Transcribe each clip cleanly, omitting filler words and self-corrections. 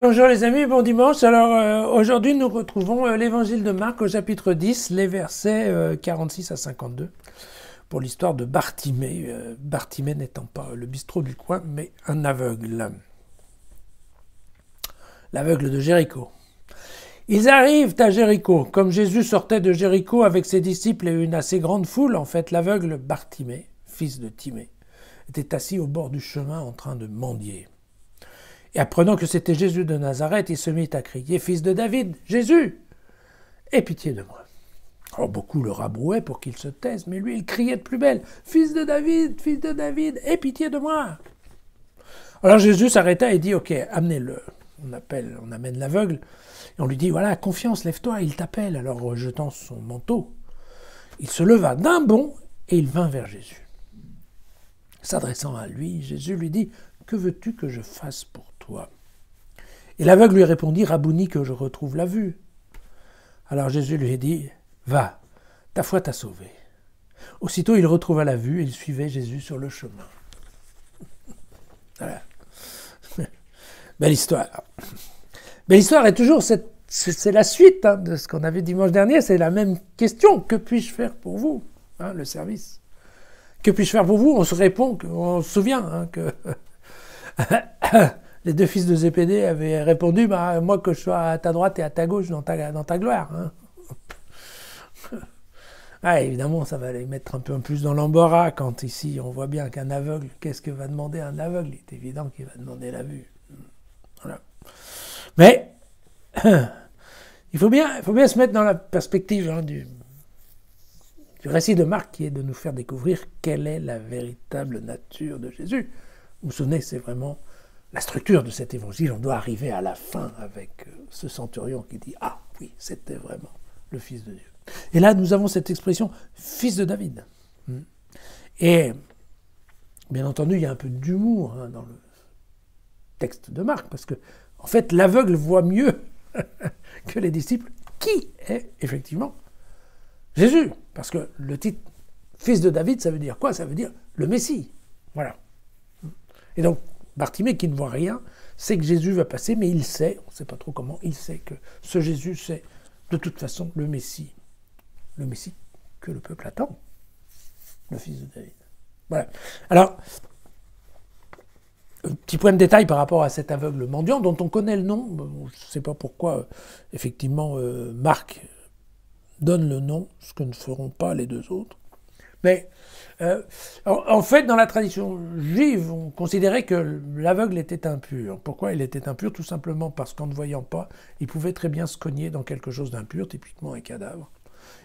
Bonjour les amis, bon dimanche. Alors aujourd'hui nous retrouvons l'évangile de Marc au chapitre 10, les versets 46 à 52, pour l'histoire de Bartimée. Bartimée n'étant pas le bistrot du coin, mais un aveugle. L'aveugle de Jéricho. Ils arrivent à Jéricho. Comme Jésus sortait de Jéricho avec ses disciples et une assez grande foule, en fait l'aveugle Bartimée, fils de Timée, était assis au bord du chemin en train de mendier. Et apprenant que c'était Jésus de Nazareth, il se mit à crier « Fils de David, Jésus, aie pitié de moi !» Alors beaucoup le rabrouaient pour qu'il se taise, mais lui il criait de plus belle « Fils de David, aie pitié de moi !» Alors Jésus s'arrêta et dit « Ok, amenez-le ». On amène l'aveugle et on lui dit « Voilà, confiance, lève-toi, il t'appelle ». Alors rejetant son manteau, il se leva d'un bond et il vint vers Jésus. S'adressant à lui, Jésus lui dit « Que veux-tu que je fasse pour toi ?» Et l'aveugle lui répondit « Rabouni, que je retrouve la vue. » Alors Jésus lui dit « Va, ta foi t'a sauvé. » Aussitôt il retrouva la vue et il suivait Jésus sur le chemin. Voilà. Belle histoire. Belle histoire et toujours c'est la suite de ce qu'on a vu dimanche dernier, c'est la même question. Que puis-je faire pour vous, le service. Que puis-je faire pour vous? On se répond, on se souvient que les deux fils de Zébédée avaient répondu moi que je sois à ta droite et à ta gauche dans ta gloire. Évidemment, ça va les mettre un peu plus dans l'embarras quand ici on voit bien qu'un aveugle, qu'est-ce que va demander un aveugle? Il est évident qu'il va demander la vue. Voilà. Mais il faut bien se mettre dans la perspective du récit de Marc qui est de nous faire découvrir quelle est la véritable nature de Jésus. Vous vous souvenez, c'est vraiment la structure de cet évangile. On doit arriver à la fin avec ce centurion qui dit « Ah oui, c'était vraiment le Fils de Dieu ». Et là, nous avons cette expression « Fils de David ». Et bien entendu, il y a un peu d'humour dans le texte de Marc, parce que en fait, l'aveugle voit mieux que les disciples qui est effectivement Jésus. Parce que le titre « Fils de David », ça veut dire quoi? Ça veut dire le Messie. Voilà. Et donc, Bartimée, qui ne voit rien, sait que Jésus va passer, mais il sait, on ne sait pas trop comment, il sait que ce Jésus, c'est de toute façon le Messie que le peuple attend, le Fils de David. Voilà. Alors, un petit point de détail par rapport à cet aveugle mendiant, dont on connaît le nom, je ne sais pas pourquoi, effectivement, Marc donne le nom, ce que ne feront pas les deux autres. Mais en fait, dans la tradition juive, on considérait que l'aveugle était impur. Pourquoi il était impur? Tout simplement parce qu'en ne voyant pas, il pouvait très bien se cogner dans quelque chose d'impur, typiquement un cadavre,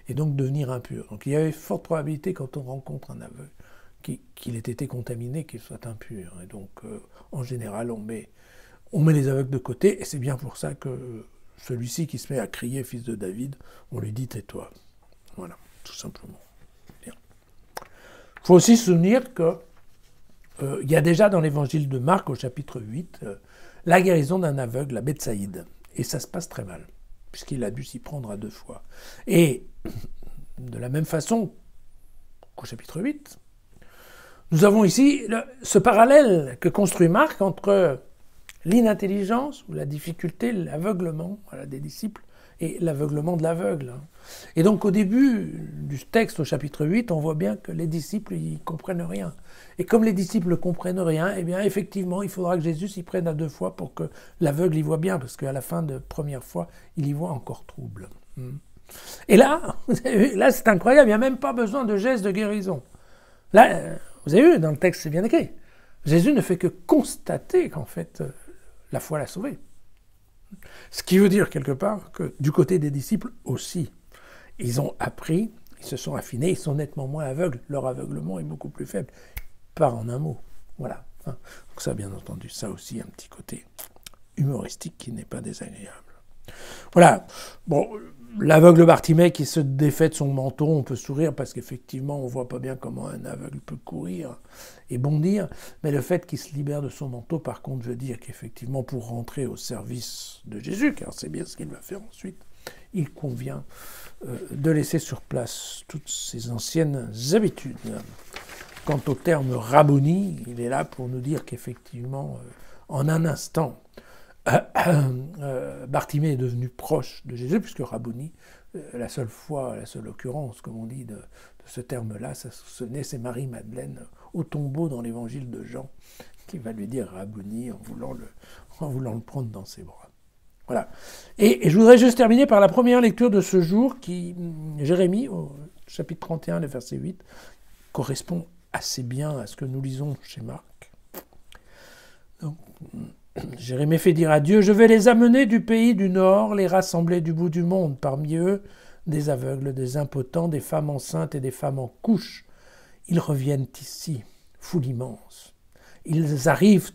et donc devenir impur. Donc il y avait forte probabilité, quand on rencontre un aveugle, qu'il ait été contaminé, qu'il soit impur. Et donc, en général, on met les aveugles de côté, et c'est bien pour ça que celui-ci qui se met à crier « Fils de David », on lui dit « Tais-toi ». Voilà, tout simplement. Il faut aussi se souvenir qu'il y a déjà dans l'évangile de Marc, au chapitre 8, la guérison d'un aveugle à Bethsaïde. Et ça se passe très mal, puisqu'il a dû s'y prendre à 2 fois. Et de la même façon qu'au chapitre 8, nous avons ici ce parallèle que construit Marc entre l'inintelligence ou la difficulté, l'aveuglement des disciples et l'aveuglement de l'aveugle. Et donc au début du texte, au chapitre 8, on voit bien que les disciples ils comprennent rien. Et comme les disciples ne comprennent rien, eh bien effectivement, il faudra que Jésus s'y prenne à 2 fois pour que l'aveugle y voit bien, parce qu'à la fin de première fois, il y voit encore trouble. Et là, là c'est incroyable, il n'y a même pas besoin de geste de guérison. Là, vous avez vu, dans le texte, c'est bien écrit. Jésus ne fait que constater qu'en fait, la foi l'a sauvé. Ce qui veut dire quelque part que du côté des disciples aussi, ils ont appris, ils se sont affinés, ils sont nettement moins aveugles, leur aveuglement est beaucoup plus faible. Pas en un mot, voilà. Donc ça, bien entendu, ça aussi, un petit côté humoristique qui n'est pas désagréable. Voilà, bon, l'aveugle Bartimée qui se défait de son manteau, on peut sourire parce qu'effectivement, on ne voit pas bien comment un aveugle peut courir et bondir, mais le fait qu'il se libère de son manteau, par contre, veut dire qu'effectivement, pour rentrer au service de Jésus, car c'est bien ce qu'il va faire ensuite, il convient de laisser sur place toutes ses anciennes habitudes. Quant au terme Rabouni, il est là pour nous dire qu'effectivement, en un instant, Bartimée est devenu proche de Jésus, puisque Rabouni, la seule occurrence, comme on dit, de ce terme-là, c'est Marie-Madeleine au tombeau dans l'évangile de Jean, qui va lui dire Rabouni en voulant le prendre dans ses bras. Voilà. Et je voudrais juste terminer par la première lecture de ce jour, Jérémie, au chapitre 31, le verset 8, correspond assez bien à ce que nous lisons chez Marc. Donc, Jérémie fait dire à Dieu, « Je vais les amener du pays du nord, les rassembler du bout du monde, parmi eux des aveugles, des impotents, des femmes enceintes et des femmes en couche. Ils reviennent ici, foule immense. Ils arrivent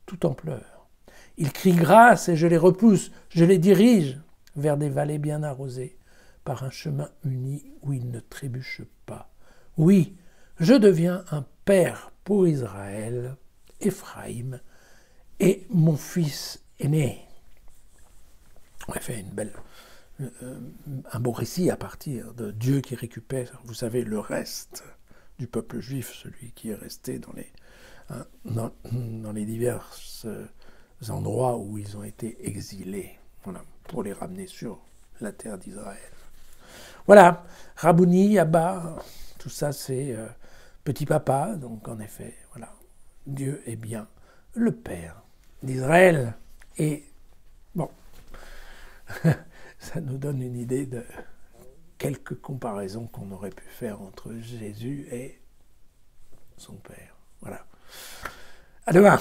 tout en pleurs. Ils crient grâce et je les repousse, je les dirige vers des vallées bien arrosées, par un chemin uni où ils ne trébuchent pas. Oui, je deviens un père pour Israël, Éphraïm, et mon fils aîné. » On a fait un beau récit à partir de Dieu qui récupère, vous savez, le reste du peuple juif, celui qui est resté dans les divers endroits où ils ont été exilés, voilà, pour les ramener sur la terre d'Israël. Voilà, Rabouni, Abba, tout ça c'est petit papa, donc en effet, voilà, Dieu est bien le Père d'Israël. Et bon, ça nous donne une idée de quelques comparaisons qu'on aurait pu faire entre Jésus et son Père. Voilà. À demain.